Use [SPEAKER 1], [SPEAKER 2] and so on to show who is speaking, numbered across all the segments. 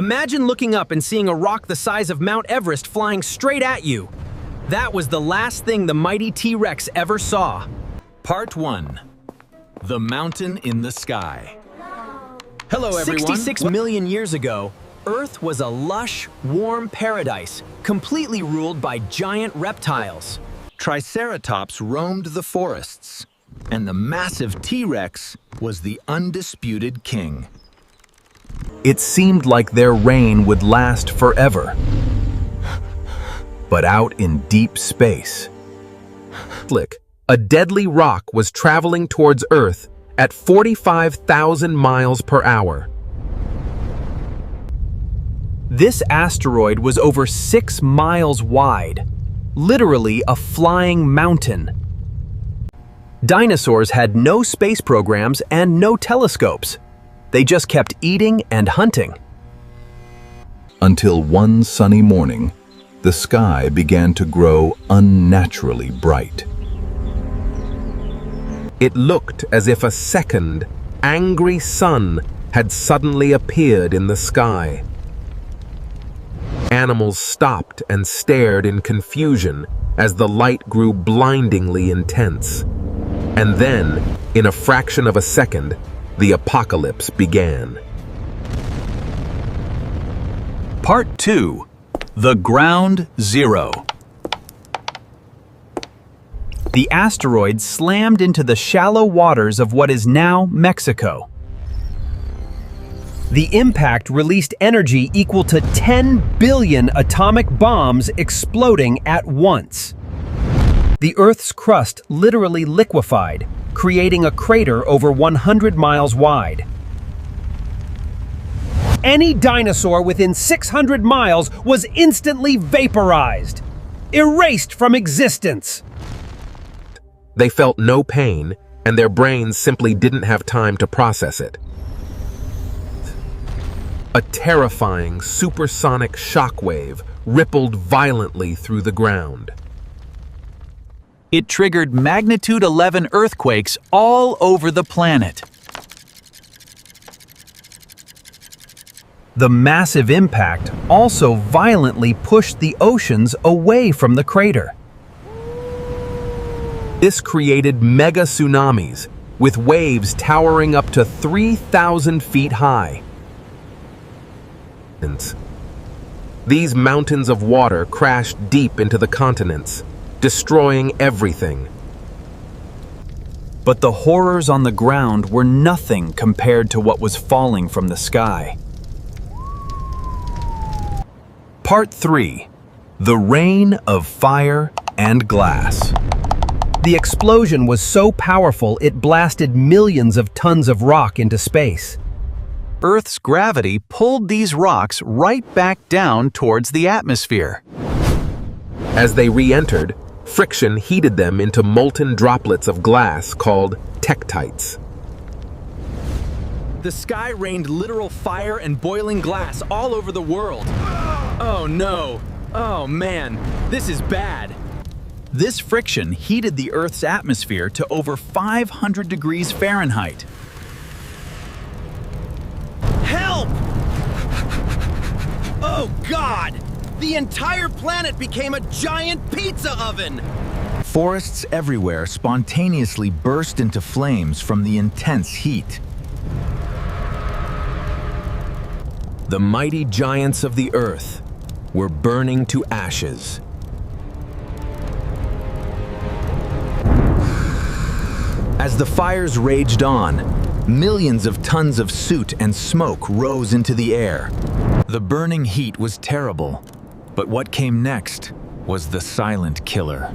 [SPEAKER 1] Imagine looking up and seeing a rock the size of Mount Everest flying straight at you. That was the last thing the mighty T-Rex ever saw.
[SPEAKER 2] Part 1. The Mountain in the Sky. Hello, everyone.
[SPEAKER 1] 66 million years ago, Earth was a lush, warm paradise, completely ruled by giant reptiles.
[SPEAKER 2] Triceratops roamed the forests, and the massive T-Rex was the undisputed king.
[SPEAKER 3] It seemed like their reign would last forever. But out in deep space, a deadly rock was traveling towards Earth at 45,000 miles per hour. This asteroid was over 6 miles wide, literally a flying mountain. Dinosaurs had no space programs and no telescopes. They just kept eating and hunting. Until one sunny morning, the sky began to grow unnaturally bright. It looked as if a second, angry sun had suddenly appeared in the sky. Animals stopped and stared in confusion as the light grew blindingly intense. And then, in a fraction of a second, the apocalypse began.
[SPEAKER 2] Part 2. The Ground Zero.
[SPEAKER 1] The asteroid slammed into the shallow waters of what is now Mexico. The impact released energy equal to 10 billion atomic bombs exploding at once. The Earth's crust literally liquefied, creating a crater over 100 miles wide. Any dinosaur within 600 miles was instantly vaporized, erased from existence.
[SPEAKER 3] They felt no pain, and their brains simply didn't have time to process it. A terrifying supersonic shockwave rippled violently through the ground.
[SPEAKER 2] It triggered magnitude 11 earthquakes all over the planet.
[SPEAKER 1] The massive impact also violently pushed the oceans away from the crater.
[SPEAKER 3] This created mega tsunamis, with waves towering up to 3,000 feet high. These mountains of water crashed deep into the continents, destroying everything.
[SPEAKER 1] But the horrors on the ground were nothing compared to what was falling from the sky.
[SPEAKER 3] Part 3. The Rain of Fire and Glass.
[SPEAKER 1] The explosion was so powerful it blasted millions of tons of rock into space.
[SPEAKER 2] Earth's gravity pulled these rocks right back down towards the atmosphere.
[SPEAKER 3] As they re-entered, friction heated them into molten droplets of glass called tektites.
[SPEAKER 1] The sky rained literal fire and boiling glass all over the world. Oh no! Oh man, this is bad.
[SPEAKER 2] This friction heated the Earth's atmosphere to over 500 degrees Fahrenheit.
[SPEAKER 1] Help! Oh God! The entire planet became a giant pizza oven!
[SPEAKER 2] Forests everywhere spontaneously burst into flames from the intense heat.
[SPEAKER 3] The mighty giants of the earth were burning to ashes.
[SPEAKER 2] As the fires raged on, millions of tons of soot and smoke rose into the air. The burning heat was terrible, but what came next was the silent killer.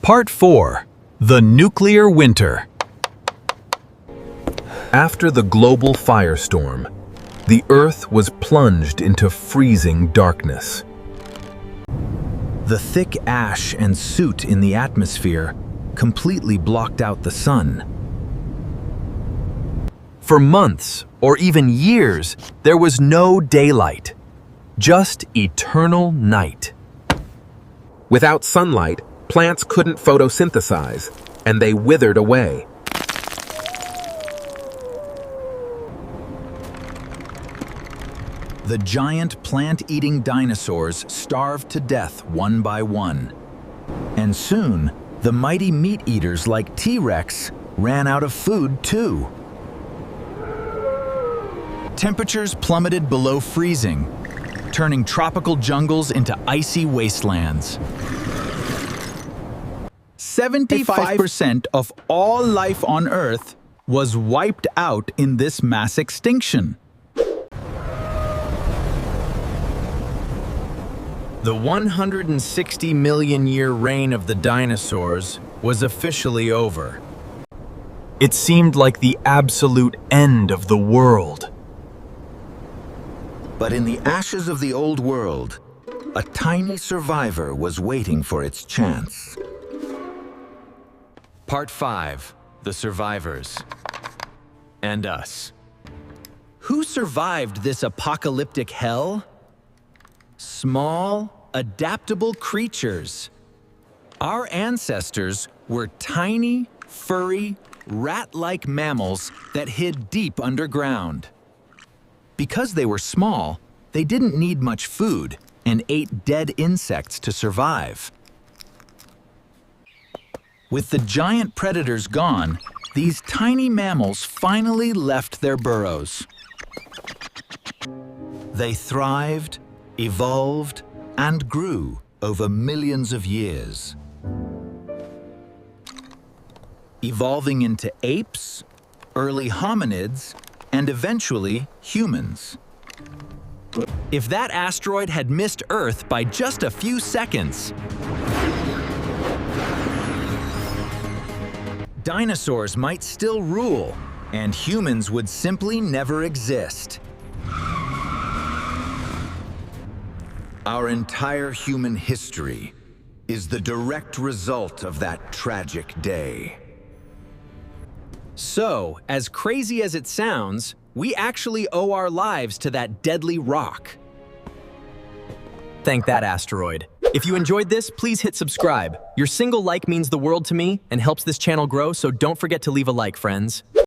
[SPEAKER 3] Part 4. The Nuclear Winter. After the global firestorm, the Earth was plunged into freezing darkness.
[SPEAKER 2] The thick ash and soot in the atmosphere completely blocked out the sun.
[SPEAKER 3] For months, or even years, there was no daylight, just eternal night. Without sunlight, plants couldn't photosynthesize, and they withered away.
[SPEAKER 2] The giant plant-eating dinosaurs starved to death one by one. And soon, the mighty meat-eaters like T-Rex ran out of food too. Temperatures plummeted below freezing, turning tropical jungles into icy wastelands. 75% of all life on Earth was wiped out in this mass extinction.
[SPEAKER 3] The 160 million year reign of the dinosaurs was officially over. It seemed like the absolute end of the world.
[SPEAKER 2] But in the ashes of the old world, a tiny survivor was waiting for its chance.
[SPEAKER 3] Part 5. The Survivors. And us.
[SPEAKER 2] Who survived this apocalyptic hell? Small, adaptable creatures. Our ancestors were tiny, furry, rat-like mammals that hid deep underground. Because they were small, they didn't need much food and ate dead insects to survive. With the giant predators gone, these tiny mammals finally left their burrows. They thrived, evolved, and grew over millions of years. Evolving into apes, early hominids, and eventually humans. If that asteroid had missed Earth by just a few seconds, dinosaurs might still rule, and humans would simply never exist. Our entire human history is the direct result of that tragic day.
[SPEAKER 1] So, as crazy as it sounds, we actually owe our lives to that deadly rock. Thank that asteroid. If you enjoyed this, please hit subscribe. Your single like means the world to me and helps this channel grow, so don't forget to leave a like, friends.